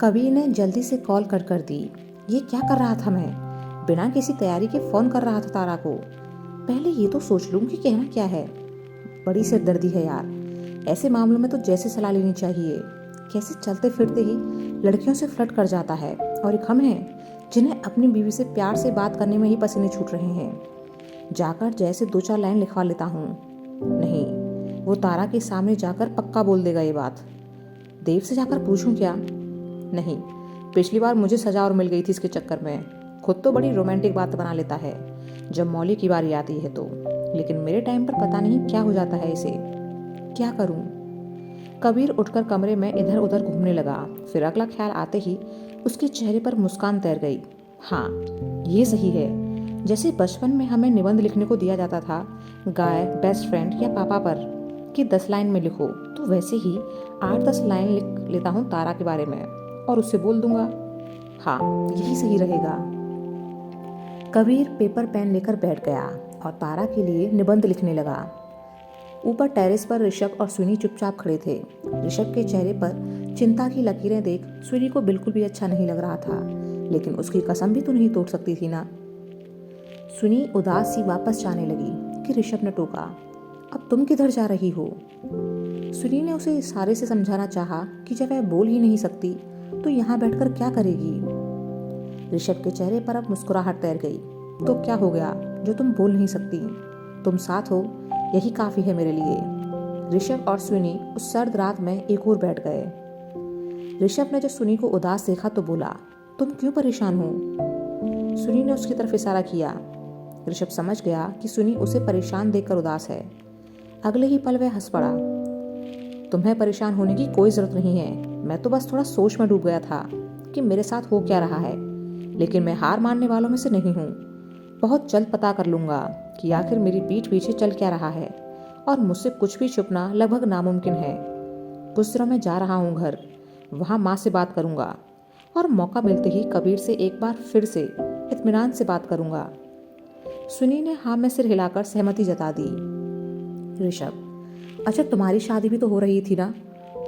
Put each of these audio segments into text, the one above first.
कबीर ने जल्दी से कॉल कर दी। ये क्या कर रहा था मैं? बिना किसी तैयारी के फ़ोन कर रहा था तारा को। पहले ये तो सोच लूँ कि कहना क्या है। बड़ी सिरदर्दी है यार। ऐसे मामलों में तो जैसे सलाह लेनी चाहिए। कैसे चलते फिरते ही लड़कियों से फ्लर्ट कर जाता है, और एक हम हैं जिन्हें अपनी बीवी से प्यार से बात करने में ही पसीने छूट रहे हैं। जाकर जैसे 2-4 लाइन लिखवा लेता हूँ। नहीं, वो तारा के सामने जाकर पक्का बोल देगा ये बात। देव से जाकर पूछूं क्या? नहीं, पिछली बार मुझे सजा और मिल गई थी इसके चक्कर में। खुद तो बड़ी रोमांटिक बात बना लेता है जब मौली की बारी आती है तो, लेकिन मेरे टाइम पर पता नहीं क्या हो जाता है इसे। क्या करूं? कबीर उठकर कमरे में इधर उधर घूमने लगा। फिर अगला ख्याल आते ही उसके चेहरे पर मुस्कान तैर गई। हाँ, ये सही है। जैसे बचपन में हमें निबंध लिखने को दिया जाता था, गाय, बेस्ट फ्रेंड या पापा पर कि 10 लाइन में लिखो, तो वैसे ही 8-10 लाइन लिख लेता हूँ तारा के बारे में और उससे बोल दूंगा। हाँ, यही सही रहेगा। कबीर पेपर पेन लेकर बैठ गया और तारा के लिए निबंध लिखने लगा। ऊपर टेरेस पर ऋषभ और सुनी चुपचाप खड़े थे। ऋषभ के चेहरे पर चिंता की लकीरें देख सुनी को बिल्कुल भी अच्छा नहीं लग रहा था, लेकिन उसकी कसम भी तो नहीं तोड़ सकती थी ना। सुनी उदास सी वापस जाने लगी कि ऋषभ ने टोका, अब तुम किधर जा रही हो? सुनी ने उसे इशारे से समझाना चाहा कि जब वह बोल ही नहीं सकती तो यहाँ बैठकर क्या करेगी। ऋषभ के चेहरे पर अब मुस्कुराहट तैर गई। तो क्या हो गया जो तुम बोल नहीं सकती? तुम साथ हो, यही काफी है मेरे लिए। ऋषभ और सुनी उस सर्द रात में एक और बैठ गए। ऋषभ ने जब सुनी को उदास देखा तो बोला, तुम क्यों परेशान हो? सुनी ने उसकी तरफ इशारा किया। ऋषभ समझ गया कि सुनी उसे परेशान देखकर उदास है। अगले ही पल वह हंस पड़ा। तुम्हें परेशान होने की कोई जरूरत नहीं है। मैं तो बस थोड़ा सोच में डूब गया था कि मेरे साथ हो क्या रहा है, लेकिन मैं हार मानने वालों में से नहीं हूँ। बहुत जल्द पता कर लूंगा कि आखिर मेरी पीठ पीछे चल क्या रहा है, और मुझसे कुछ भी छुपना लगभग नामुमकिन है। कुछ दिनों में जा रहा हूँ घर, वहाँ माँ से बात करूंगा और मौका मिलते ही कबीर से एक बार फिर से इत्मीनान से बात करूंगा। सुनी ने हाँ में सिर हिलाकर सहमति जता दी। ऋषभ, अच्छा तुम्हारी शादी भी तो हो रही थी ना,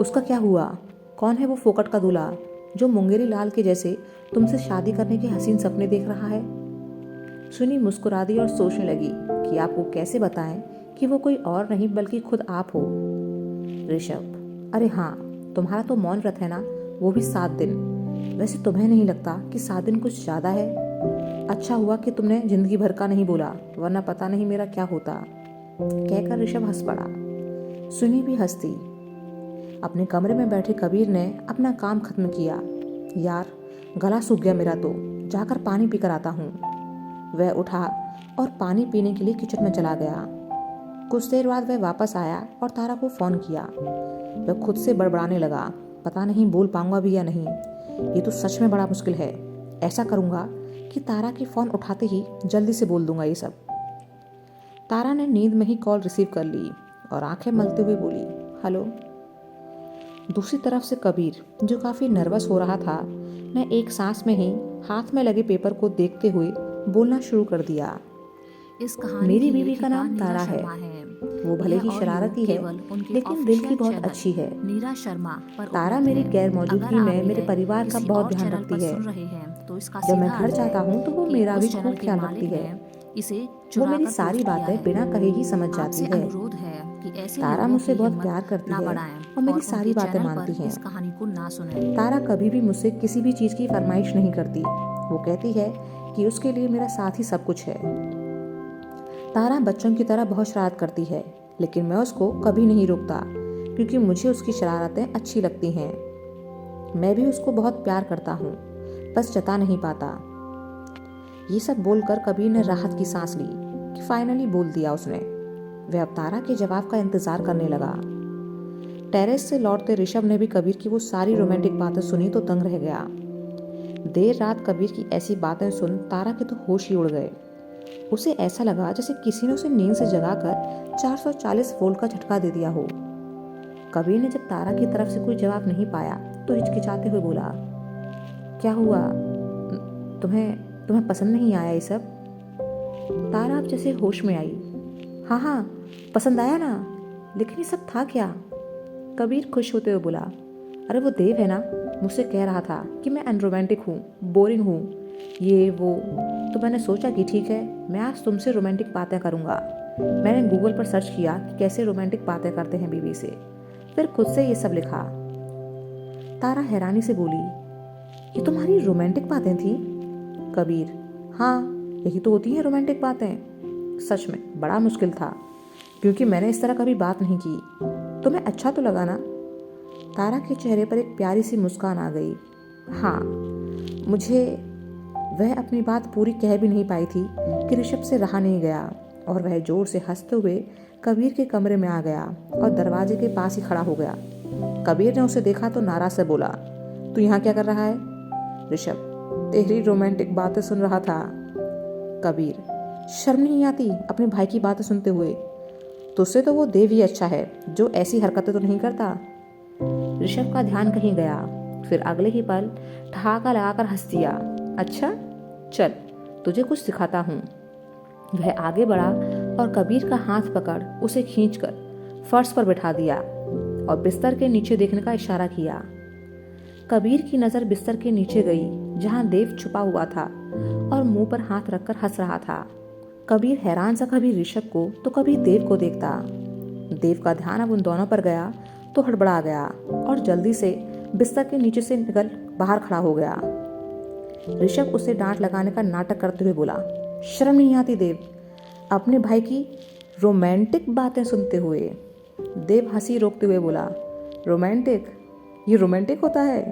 उसका क्या हुआ? कौन है वो फोकट का दूल्हा जो मुंगेरी लाल के जैसे तुमसे शादी करने के हसीन सपने देख रहा है? सुनी मुस्कुरा दी और सोचने लगी कि आपको कैसे बताएं कि वो कोई और नहीं बल्कि खुद आप हो। ऋषभ, अरे हाँ, तुम्हारा तो मौन व्रत है ना, वो भी 7 दिन। वैसे तुम्हें नहीं लगता कि 7 दिन कुछ ज्यादा है? अच्छा हुआ कि तुमने जिंदगी भर का नहीं बोला, वरना पता नहीं मेरा क्या होता। कहकर ऋषभ हंस पड़ा। सुनी भी हंस दी। अपने कमरे में बैठे कबीर ने अपना काम खत्म किया। यार, गला सूख गया मेरा, तो जाकर पानी पीकर आता हूँ। वह उठा और पानी पीने के लिए किचन में चला गया। कुछ देर बाद वह वापस आया और तारा को फोन किया। वह खुद से बड़बड़ाने लगा, पता नहीं बोल पाऊंगा भी या नहीं। ये तो सच में बड़ा मुश्किल है। ऐसा करूंगा कि तारा की फोन उठाते ही जल्दी से बोल दूंगा ये सब। तारा ने नींद में ही कॉल रिसीव कर ली और आंखें मलते हुए बोली, हेलो। दूसरी तरफ से कबीर, जो काफी नर्वस हो रहा था, ने एक सांस में ही हाथ में लगे पेपर को देखते हुए बोलना शुरू कर दिया। इस कहानी मेरी बीवी का नाम तारा है। वो भले ही शरारती है, लेकिन दिल की बहुत अच्छी है। नीरा शर्मा पर तारा मेरी गैर मौजूदगी में मेरे परिवार का बहुत ध्यान रखती है। जब मैं घर जाता हूँ तो वो मेरा भी खूब ख्याल रखती है। वो मेरी सारी बातें बिना कहे ही समझ जाती है। तारा मुझसे बहुत प्यार करती है और मेरी सारी बातें मानती है। तारा कभी भी मुझसे किसी भी चीज की फरमाइश नहीं करती। वो कहती है कि उसके लिए मेरा साथ ही सब कुछ है। तारा बच्चों की तरह बहुत शरारत करती है, लेकिन मैं उसको कभी नहीं रोकता क्योंकि मुझे उसकी शरारतें अच्छी लगती हैं। मैं भी उसको बहुत प्यार करता हूँ, बस जता नहीं पाता। ये सब बोलकर कबीर ने राहत की सांस ली कि फाइनली बोल दिया उसने। वह अब तारा के जवाब का इंतजार करने लगा। टेरेस से लौटते ऋषभ ने भी कबीर की वो सारी रोमांटिक बातें सुनी तो दंग रह गया। देर रात कबीर की ऐसी बातें सुन तारा के तो होश ही उड़ गए। उसे ऐसा लगा जैसे किसी ने उसे नींद से जगाकर 440 वोल्ट का झटका दे दिया हो। कबीर ने जब तारा की तरफ से कोई जवाब नहीं पाया तो हिचकिचाते हुए बोला, क्या हुआ? तुम्हें पसंद नहीं आया ये सब? तारा अब जैसे होश में आई। हाँ, पसंद आया ना, लेकिन ये सब था क्या? कबीर खुश होते हुए बोला, अरे वो देव है ना, मुझसे कह रहा था कि मैं अनरोमांटिक हूँ, बोरिंग हूँ, ये वो। तो मैंने सोचा कि ठीक है, मैं आज तुमसे रोमांटिक बातें करूँगा। मैंने गूगल पर सर्च किया कि कैसे रोमांटिक बातें करते हैं बीवी से, फिर खुद से ये सब लिखा। तारा हैरानी से बोली, ये तुम्हारी रोमांटिक बातें थी? कबीर, हाँ, यही तो होती हैं रोमांटिक बातें। सच में बड़ा मुश्किल था, क्योंकि मैंने इस तरह कभी बात नहीं की। तुम्हें अच्छा तो लगा ना? तारा के चेहरे पर एक प्यारी सी मुस्कान आ गई। हाँ, मुझे। वह अपनी बात पूरी कह भी नहीं पाई थी कि ऋषभ से रहा नहीं गया और वह जोर से हंसते हुए कबीर के कमरे में आ गया और दरवाजे के पास ही खड़ा हो गया। कबीर ने उसे देखा तो नाराज से बोला, तू यहाँ क्या कर रहा है? ऋषभ, तेरी रोमांटिक बातें सुन रहा था। कबीर, शर्म नहीं आती अपने भाई की बातें सुनते हुए? तुझसे तो वो देव ही अच्छा है जो ऐसी हरकतें तो नहीं करता। ऋषभ का ध्यान कहीं गया, फिर अगले ही पल ठहाका लगाकर हंस दिया। अच्छा, चल तुझे कुछ सिखाता हूँ। वह आगे बढ़ा और कबीर का हाथ पकड़ उसे खींचकर फर्श पर बैठा दिया और बिस्तर के नीचे देखने का इशारा किया। कबीर की नज़र बिस्तर के नीचे गई जहाँ देव छुपा हुआ था और मुंह पर हाथ रखकर हंस रहा था। कबीर हैरान सा कभी ऋषभ को तो कभी देव को देखता। देव का ध्यान अब उन दोनों पर गया तो हड़बड़ा गया और जल्दी से बिस्तर के नीचे से निकल बाहर खड़ा हो गया। ऋषभ उसे डांट लगाने का नाटक करते हुए बोला, शर्म नहीं आती देव, अपने भाई की रोमांटिक बातें सुनते हुए? देव हंसी रोकते हुए बोला, रोमांटिक? ये रोमांटिक होता है?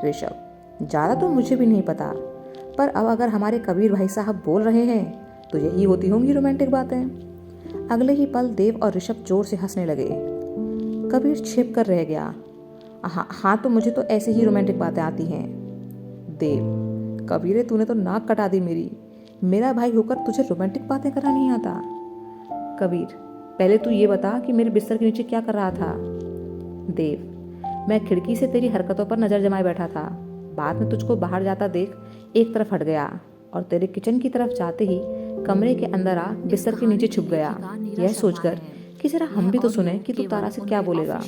ऋषभ, ज़्यादा तो मुझे भी नहीं पता, पर अब अगर हमारे कबीर भाई साहब बोल रहे हैं तो यही होती होंगी रोमांटिक बातें। अगले ही पल देव और ऋषभ जोर से हंसने लगे। कबीर छिप कर रह गया। हाँ, तो मुझे तो ऐसे ही रोमांटिक बातें आती हैं। देव, कबीरे तूने तो नाक कटा दी मेरी। मेरा भाई होकर तुझे रोमांटिक बातें करना नहीं आता। कबीर, पहले तू ये बता कि मेरे बिस्तर के नीचे क्या कर रहा था? देव, मैं खिड़की से तेरी हरकतों पर नजर जमाए बैठा था। बाद में तुझको बाहर जाता देख एक तरफ हट गया और तेरे किचन की तरफ जाते ही कमरे के अंदर आ बिस्तर के नीचे छुप गया, यह सोचकर कि जरा हम भी तो सुने कि तू तारा से क्या बोलेगा।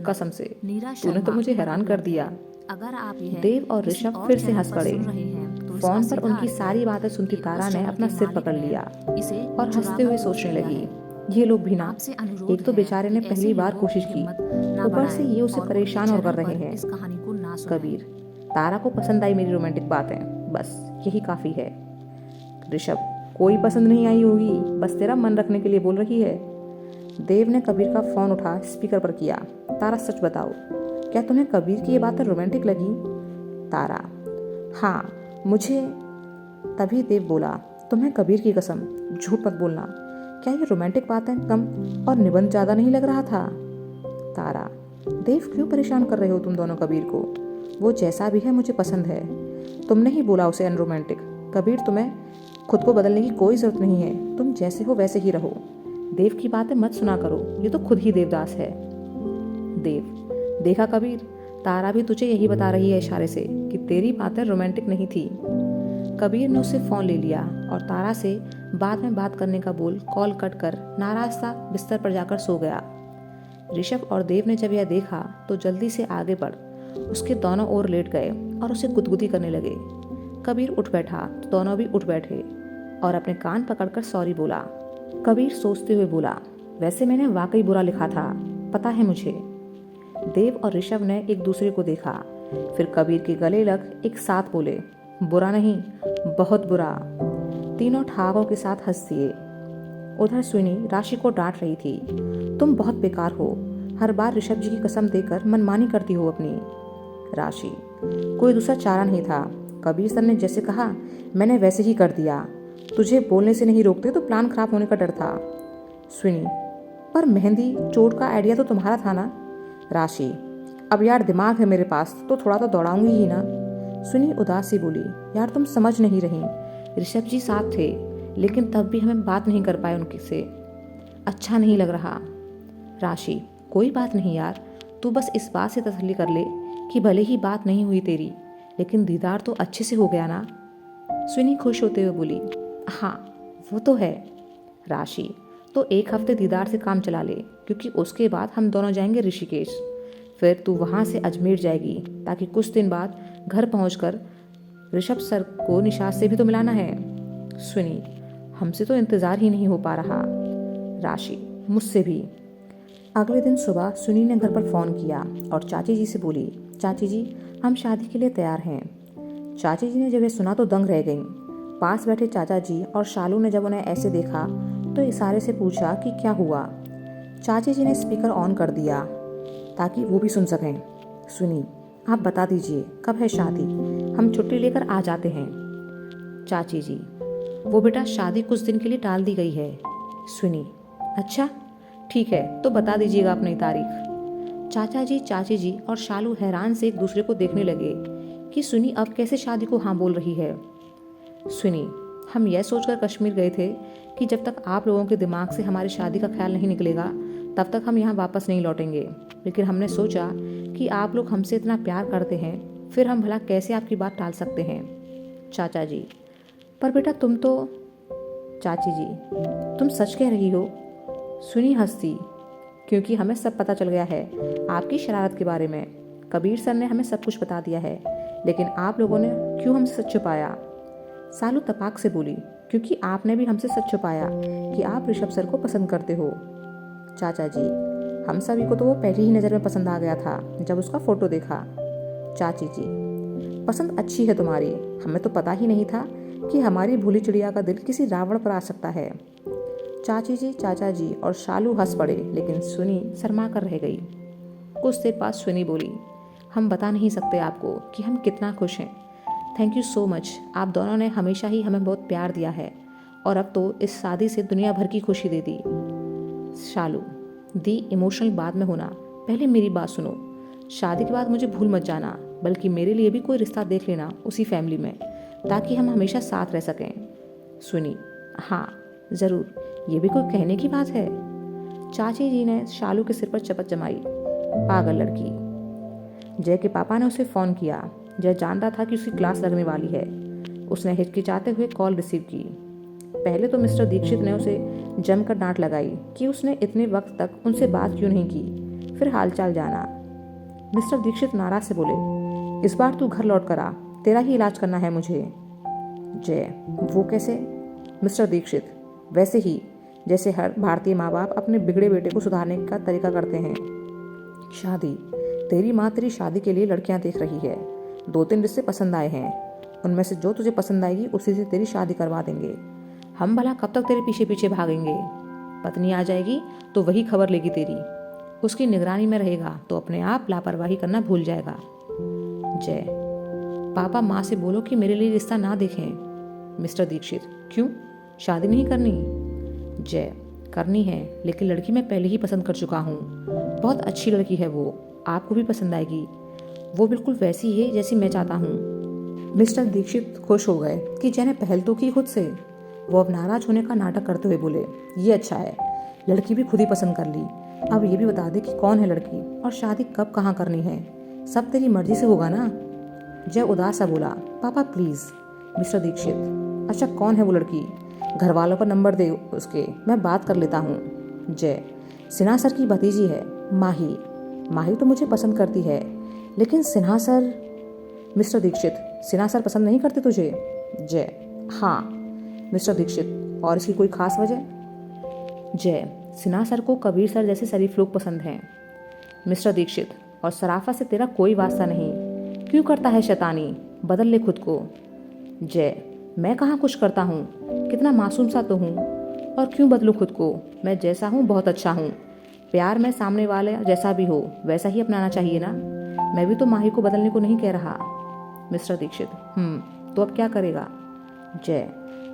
कसम से तूने तो मुझे हैरान कर दिया। अगर आप देव और ऋषभ फिर से हंस पड़े। फोन पर उनकी सारी बातें सुनती तारा ने अपना सिर पकड़ लिया और हंसते हुए सोचने लगी, ये लोग भी ना, एक तो बेचारे ने पहली बार कोशिश की, ऊपर से ये उसे परेशान और कर रहे हैं। कबीर, तारा को पसंद आई मेरी रोमांटिक बातें, बस यही काफी है। ऋषभ, कोई पसंद नहीं आई होगी, बस तेरा मन रखने के लिए बोल रही है। देव ने कबीर का फोन उठा स्पीकर पर किया। तारा, सच बताओ, क्या तुम्हें कबीर की ये बातें रोमांटिक लगी? तारा, हाँ मुझे। तभी देव बोला, तुम्हें कबीर की कसम झूठ मत बोलना, क्या ये रोमांटिक बातें कम और निबंध ज़्यादा नहीं लग रहा था? तारा, देव क्यों परेशान कर रहे हो तुम दोनों कबीर को? वो जैसा भी है मुझे पसंद है। तुमने ही बोला उसे अनरोमांटिक। कबीर, तुम्हें खुद को बदलने की कोई ज़रूरत नहीं है, तुम जैसे हो वैसे ही रहो। देव की बातें मत सुना करो, ये तो खुद ही देवदास है। देव, देखा कबीर, तारा भी तुझे यही बता रही है इशारे से कि तेरी बातें रोमांटिक नहीं थी। कबीर ने उससे फ़ोन ले लिया और तारा से बाद में बात करने का बोल कॉल कट कर नाराज सा बिस्तर पर जाकर सो गया। ऋषभ और देव ने जब यह देखा तो जल्दी से आगे बढ़ उसके दोनों ओर लेट गए और उसे गुदगुदी करने लगे। कबीर उठ बैठा तो दोनों भी उठ बैठे और अपने कान पकड़कर सॉरी बोला। कबीर सोचते हुए बोला, वैसे मैंने वाकई बुरा लिखा था, पता है मुझे। देव और ऋषभ ने एक दूसरे को देखा, फिर कबीर के गले लग एक साथ बोले, बुरा नहीं, बहुत बुरा। तीनों ठहाकों के साथ हंस दिए। उधर सुनी राशि को डांट रही थी, तुम बहुत बेकार हो, हर बार ऋषभ जी की कसम देकर मनमानी करती हो अपनी। राशि, कोई दूसरा चारा नहीं था, कबीर सर ने जैसे कहा मैंने वैसे ही कर दिया, तुझे बोलने से नहीं रोकते तो प्लान खराब होने का डर था। स्विनी, पर मेहंदी चोट का आइडिया तो तुम्हारा था ना। राशि, अब यार दिमाग है मेरे पास तो थोड़ा तो दौड़ाऊंगी ही ना। स्विनी उदास सी बोली, यार तुम समझ नहीं रही, ऋषभ जी साथ थे लेकिन तब भी हमें बात नहीं कर पाए उनके से, अच्छा नहीं लग रहा। राशि, कोई बात नहीं यार, तू बस इस बात से तसल्ली कर ले कि भले ही बात नहीं हुई तेरी, लेकिन दीदार तो अच्छे से हो गया ना। स्विनी खुश होते हुए बोली, हाँ वो तो है। राशि, तो एक हफ्ते दीदार से काम चला ले, क्योंकि उसके बाद हम दोनों जाएंगे ऋषिकेश। फिर तू वहाँ से अजमेर जाएगी ताकि कुछ दिन बाद घर पहुँचकर ऋषभ सर को निशात से भी तो मिलाना है। सुनी, हमसे तो इंतज़ार ही नहीं हो पा रहा। राशि, मुझसे भी। अगले दिन सुबह सुनी ने घर पर फ़ोन किया और चाची जी से बोली, चाची जी हम शादी के लिए तैयार हैं। चाची जी ने जब यह सुना तो दंग रह गईं। पास बैठे चाचा जी और शालू ने जब उन्हें ऐसे देखा तो इशारे से पूछा कि क्या हुआ। चाची जी ने स्पीकर ऑन कर दिया ताकि वो भी सुन सकें। सुनी, आप बता दीजिए कब है शादी, हम छुट्टी लेकर आ जाते हैं। चाची जी, वो बेटा शादी कुछ दिन के लिए टाल दी गई है। सुनी, अच्छा ठीक है तो बता दीजिएगा अपनी तारीख। चाचा जी, चाची जी और शालू हैरान से एक दूसरे को देखने लगे कि सुनी अब कैसे शादी को हाँ बोल रही है। सुनी, हम यह सोचकर कश्मीर गए थे कि जब तक आप लोगों के दिमाग से हमारी शादी का ख्याल नहीं निकलेगा तब तक हम यहाँ वापस नहीं लौटेंगे, लेकिन हमने सोचा कि आप लोग हमसे इतना प्यार करते हैं, फिर हम भला कैसे आपकी बात टाल सकते हैं। चाचा जी, पर बेटा तुम तो। चाची जी, तुम सच कह रही हो। सुनी हंसती, क्योंकि हमें सब पता चल गया है आपकी शरारत के बारे में। कबीर सर ने हमें सब कुछ बता दिया है, लेकिन आप लोगों ने क्यों हमसे सच छुपाया। सालू तपाक से बोली, क्योंकि आपने भी हमसे सच छुपाया कि आप ऋषभ सर को पसंद करते हो। चाचा जी, हम सभी को तो वो पहली ही नज़र में पसंद आ गया था जब उसका फोटो देखा। चाची जी, पसंद अच्छी है तुम्हारी, हमें तो पता ही नहीं था कि हमारी भूली चिड़िया का दिल किसी रावण पर आ सकता है। चाची जी, चाचा जी और शालू हंस पड़े, लेकिन सुनी शर्मा कर रह गई। कुछ देर बाद सुनी बोली, हम बता नहीं सकते आपको कि हम कितना खुश हैं। थैंक यू सो मच, आप दोनों ने हमेशा ही हमें बहुत प्यार दिया है और अब तो इस शादी से दुनिया भर की खुशी दे दी। शालू, दी इमोशनल बाद में होना, पहले मेरी बात सुनो। शादी के बाद मुझे भूल मत जाना, बल्कि मेरे लिए भी कोई रिश्ता देख लेना उसी फैमिली में, ताकि हम हमेशा साथ रह सकें। सुनी, हाँ ज़रूर, ये भी कोई कहने की बात है। चाची जी ने शालू के सिर पर चपत जमाई, पागल लड़की। जय के पापा ने उसे फ़ोन किया। जय जानता था कि उसकी क्लास लगने वाली है। उसने हिचकिचाते हुए कॉल रिसीव की। पहले तो मिस्टर दीक्षित ने उसे जमकर डांट लगाई कि उसने इतने वक्त तक उनसे बात क्यों नहीं की, फिर हालचाल जाना। मिस्टर दीक्षित नाराज से बोले, इस बार तू घर लौट कर आ, तेरा ही इलाज करना है मुझे। जय, वो कैसे? मिस्टर दीक्षित, वैसे ही जैसे हर भारतीय माँ बाप अपने बिगड़े बेटे को सुधारने का तरीका करते हैं। शादी, तेरी माँ तेरी शादी के लिए लड़कियां देख रही है। 2-3 रिश्ते पसंद आए हैं, उनमें से जो तुझे पसंद आएगी उसी से तेरी शादी करवा देंगे। हम भला कब तक तेरे पीछे पीछे भागेंगे। पत्नी आ जाएगी तो वही खबर लेगी तेरी, उसकी निगरानी में रहेगा तो अपने आप लापरवाही करना भूल जाएगा। जय, पापा माँ से बोलो कि मेरे लिए रिश्ता ना देखें। मिस्टर दीक्षित, क्यों, शादी नहीं करनी? जय, करनी है, लेकिन लड़की मैं पहले ही पसंद कर चुका हूँ। बहुत अच्छी लड़की है वो, आपको भी पसंद आएगी। वो बिल्कुल वैसी है जैसी मैं चाहता हूँ। मिस्टर दीक्षित खुश हो गए कि जय ने पहल तो की खुद से। वो अब नाराज होने का नाटक करते हुए बोले, ये अच्छा है, लड़की भी खुद ही पसंद कर ली। अब ये भी बता दे कि कौन है लड़की और शादी कब कहाँ करनी है। सब तेरी मर्जी से होगा ना। जय उदास सा बोला, पापा प्लीज़। मिस्टर दीक्षित, अच्छा कौन है वो लड़की? घर वालों का नंबर दे उसके, मैं बात कर लेता हूँ। जय, सिन्हा सर की भतीजी है, माही। माही तो मुझे पसंद करती है, लेकिन Sinha sir. Mister Dikshit, Sinha sir पसंद नहीं करते तुझे? जय, हाँ। मिस्टर दीक्षित, और इसकी कोई खास वजह? जय, सिन्हा सर को कबीर सर जैसे शरीफ लोग पसंद हैं। मिस्टर दीक्षित, और सराफा से तेरा कोई वास्ता नहीं, क्यों करता है शैतानी, बदल ले खुद को। जय, मैं कहाँ कुछ करता हूँ, कितना मासूम सा तो हूँ, और क्यों बदलूँ खुद को, मैं जैसा हूँ बहुत अच्छा हूँ। प्यार में सामने वाले जैसा भी हो वैसा ही अपनाना चाहिए ना। मैं भी तो माही को बदलने को नहीं कह रहा। मिस्टर दीक्षित, तो अब क्या करेगा? जय,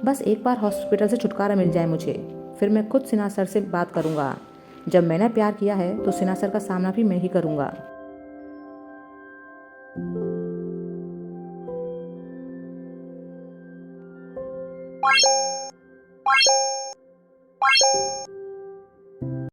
बस एक बार हॉस्पिटल से छुटकारा मिल जाए मुझे, फिर मैं खुद सिन्हा सर से बात करूँगा। जब मैंने प्यार किया है तो सिन्हा सर का सामना भी मैं ही करूँगा। Bye.